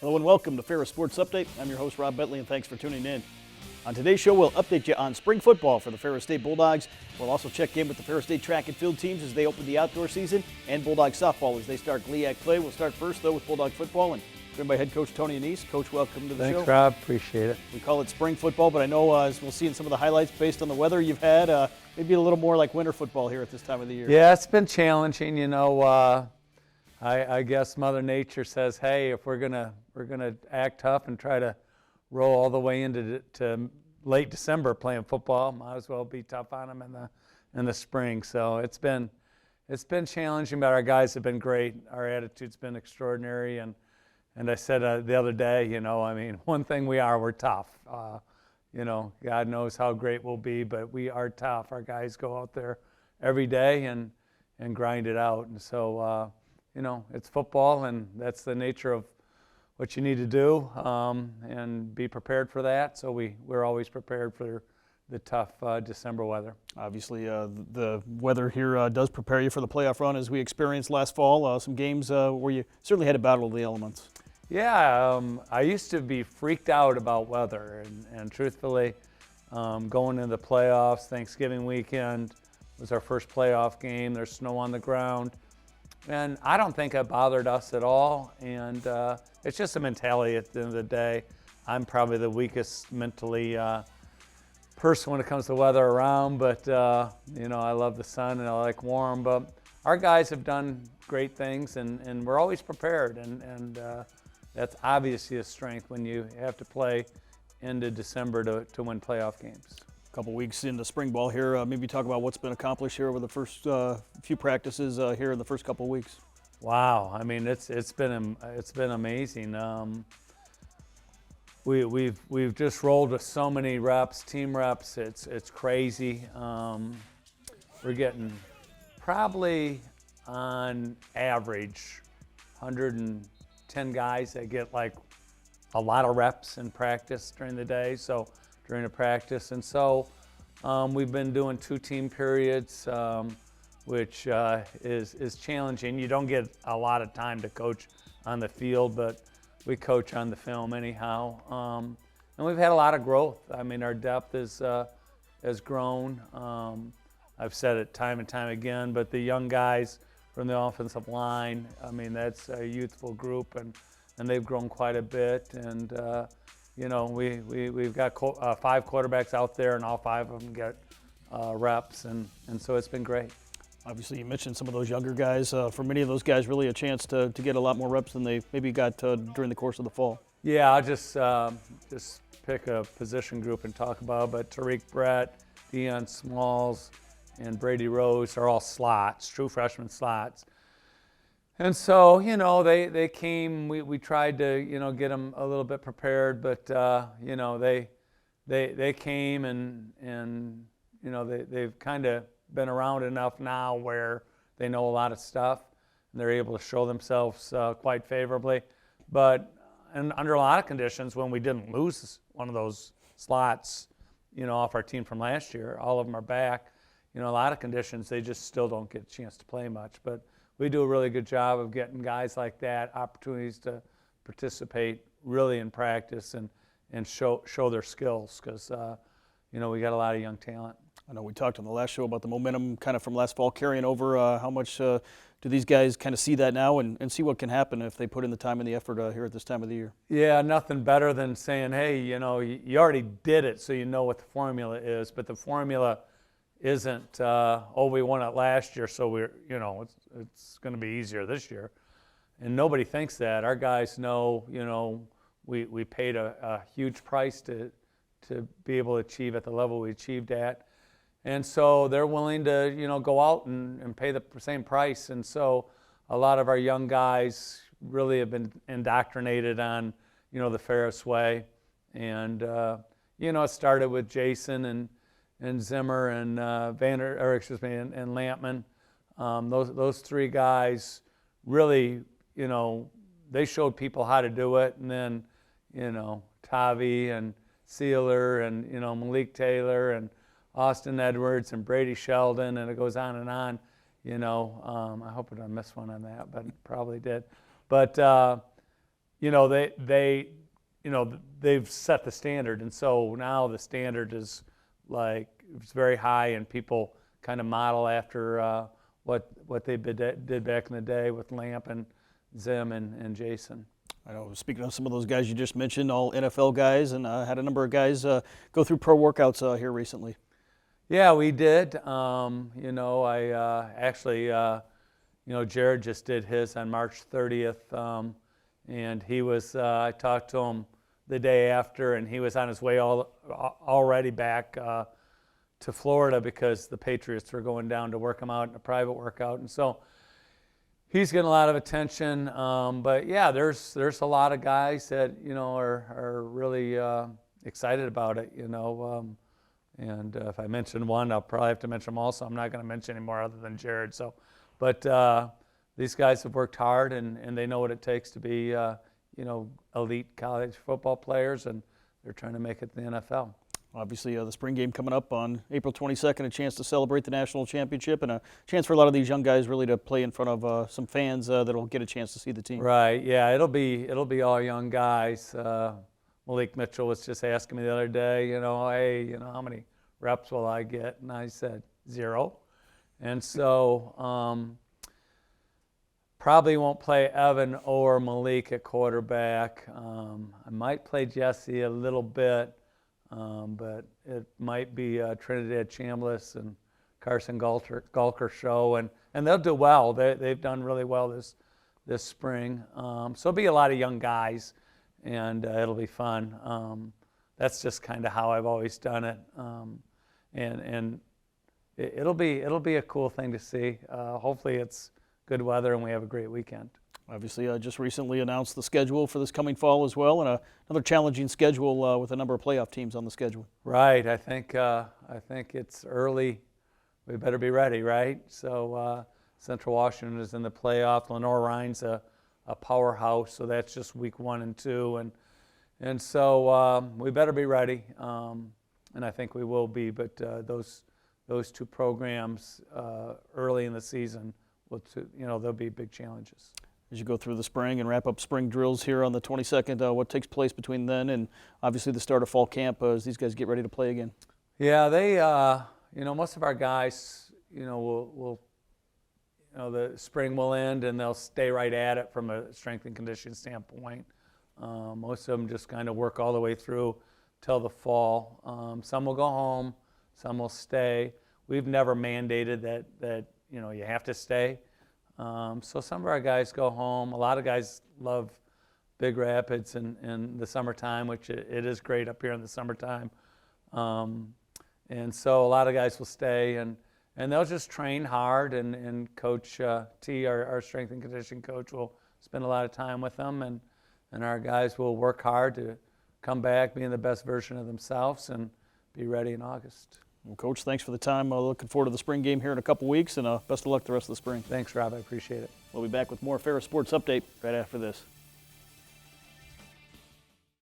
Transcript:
Hello and welcome to Ferris Sports Update. I'm your host, Rob Bentley, and thanks for tuning in. On today's show, we'll update you on spring football for the Ferris State Bulldogs. We'll also check in with the Ferris State track and field teams as they open the outdoor season, and Bulldog softball as they start GLIAC play. We'll start first, though, with Bulldog football, and joined by head coach Tony Annese. Coach, welcome to the show. Thanks, Rob. Appreciate it. We call it spring football, but I know as we'll see in some of the highlights based on the weather you've had, maybe a little more like winter football here at this time of the year. Yeah, it's been challenging. You know, I guess Mother Nature says, hey, if we're gonna act tough and try to roll all the way into late December playing football, might as well be tough on them in the spring. So it's been challenging, but our guys have been great. Our attitude's been extraordinary, and I said the other day, you know, I mean, one thing we're tough. You know, God knows how great we'll be, but we are tough. Our guys go out there every day and grind it out, and so. You know, it's football, and that's the nature of what you need to do, and be prepared for that. So we're always prepared for the tough December weather. Obviously, The weather here does prepare you for the playoff run as we experienced last fall. Some games where you certainly had to battle the elements. Yeah, I used to be freaked out about weather, and truthfully, going into the playoffs, Thanksgiving weekend was our first playoff game. There's snow on the ground. And I don't think it bothered us at all, and it's just a mentality at the end of the day. I'm probably the weakest mentally person when it comes to weather around, but you know, I love the sun and I like warm. But our guys have done great things, and we're always prepared, and that's obviously a strength when you have to play into December to win playoff games. Couple weeks into spring ball here, maybe talk about what's been accomplished here over the first few practices here in the first couple of weeks. Wow, I mean it's been amazing. We've just rolled with so many reps, team reps. It's crazy. We're getting probably on average 110 guys that get like a lot of reps in practice during the day. So. During the practice, and so we've been doing 2 team periods, which is challenging. You don't get a lot of time to coach on the field, but we coach on the film anyhow. And we've had a lot of growth. I mean, our depth has grown. I've said it time and time again, but the young guys from the offensive line, I mean, that's a youthful group, and they've grown quite a bit. And you know, we've got 5 quarterbacks out there, and all 5 of them get reps, and so it's been great. Obviously, you mentioned some of those younger guys. For many of those guys, really a chance to get a lot more reps than they maybe got during the course of the fall. Yeah, I'll just pick a position group and talk about it, but Tariq Brett, Deion Smalls, and Brady Rose are all slots, true freshman slots. And so, you know, they came, we tried to, you know, get them a little bit prepared, but, you know, they came and you know, they've kind of been around enough now where they know a lot of stuff, and they're able to show themselves quite favorably. But under a lot of conditions, when we didn't lose one of those slots, you know, off our team from last year, all of them are back. You know, a lot of conditions, they just still don't get a chance to play much. But we do a really good job of getting guys like that opportunities to participate really in practice and show their skills, because you know, we got a lot of young talent. I know we talked on the last show about the momentum kind of from last fall carrying over. How much do these guys kind of see that now and see what can happen if they put in the time and the effort here at this time of the year? Yeah, nothing better than saying, hey, you know, you already did it, so you know what the formula is, but the formula isn't, oh, we won it last year, so we're, you know, it's going to be easier this year. And nobody thinks that. Our guys know, you know, we paid a huge price to be able to achieve at the level we achieved at. And so they're willing to, you know, go out and pay the same price. And so a lot of our young guys really have been indoctrinated on, you know, the Ferris way. And, you know, it started with Jason and Zimmer and and Lampman. Those 3 guys really, you know, they showed people how to do it. And then, you know, Tavi and Sealer and, you know, Malik Taylor and Austin Edwards and Brady Sheldon, and it goes on and on. You know, I hope I didn't miss one on that, but probably did. But they've set the standard, and so now the standard is like it's very high, and people kind of model after what they did back in the day with Lamp and Zim and Jason. I know, speaking of some of those guys you just mentioned, all NFL guys, and had a number of guys go through pro workouts here recently. Yeah, we did. Jared just did his on March 30th, and he was. I talked to him the day after, and he was on his way already back to Florida because the Patriots were going down to work him out in a private workout, and so he's getting a lot of attention. But yeah, there's a lot of guys that are really excited about it. And if I mention one, I'll probably have to mention them all. So I'm not going to mention any more other than Jared. So, but these guys have worked hard, and they know what it takes to be elite college football players, and they're trying to make it to the NFL. Obviously, the spring game coming up on April 22nd, a chance to celebrate the national championship and a chance for a lot of these young guys really to play in front of some fans that'll get a chance to see the team. Right. Yeah. It'll be all young guys. Malik Mitchell was just asking me the other day, hey, how many reps will I get? And I said 0. And so probably won't play Evan or Malik at quarterback. I might play Jesse a little bit, but it might be Trinidad Chambliss and Carson Gulker show, and they'll do well. They've done really well this spring. So it'll be a lot of young guys, and it'll be fun. That's just kind of how I've always done it, and it'll be a cool thing to see. Hopefully it's good weather and we have a great weekend. Obviously, just recently announced the schedule for this coming fall as well, and another challenging schedule with a number of playoff teams on the schedule. Right. I think it's early. We better be ready, right? So Central Washington is in the playoff. Lenore Rhine's a powerhouse, so that's just week 1 and 2, and so we better be ready, and I think we will be. But those two programs early in the season, there'll be big challenges. As you go through the spring and wrap up spring drills here on the 22nd, what takes place between then and obviously the start of fall camp as these guys get ready to play again? Yeah, they, most of our guys, will the spring will end and they'll stay right at it from a strength and conditioning standpoint. Most of them just kind of work all the way through till the fall. Some will go home, some will stay. We've never mandated that you have to stay. So some of our guys go home. A lot of guys love Big Rapids in the summertime, which it is great up here in the summertime. And so a lot of guys will stay, and they'll just train hard, and Coach T, our strength and conditioning coach, will spend a lot of time with them, and our guys will work hard to come back being the best version of themselves and be ready in August. Well, Coach, thanks for the time. Looking forward to the spring game here in a couple weeks, and best of luck the rest of the spring. Thanks, Rob. I appreciate it. We'll be back with more Ferris Sports Update right after this.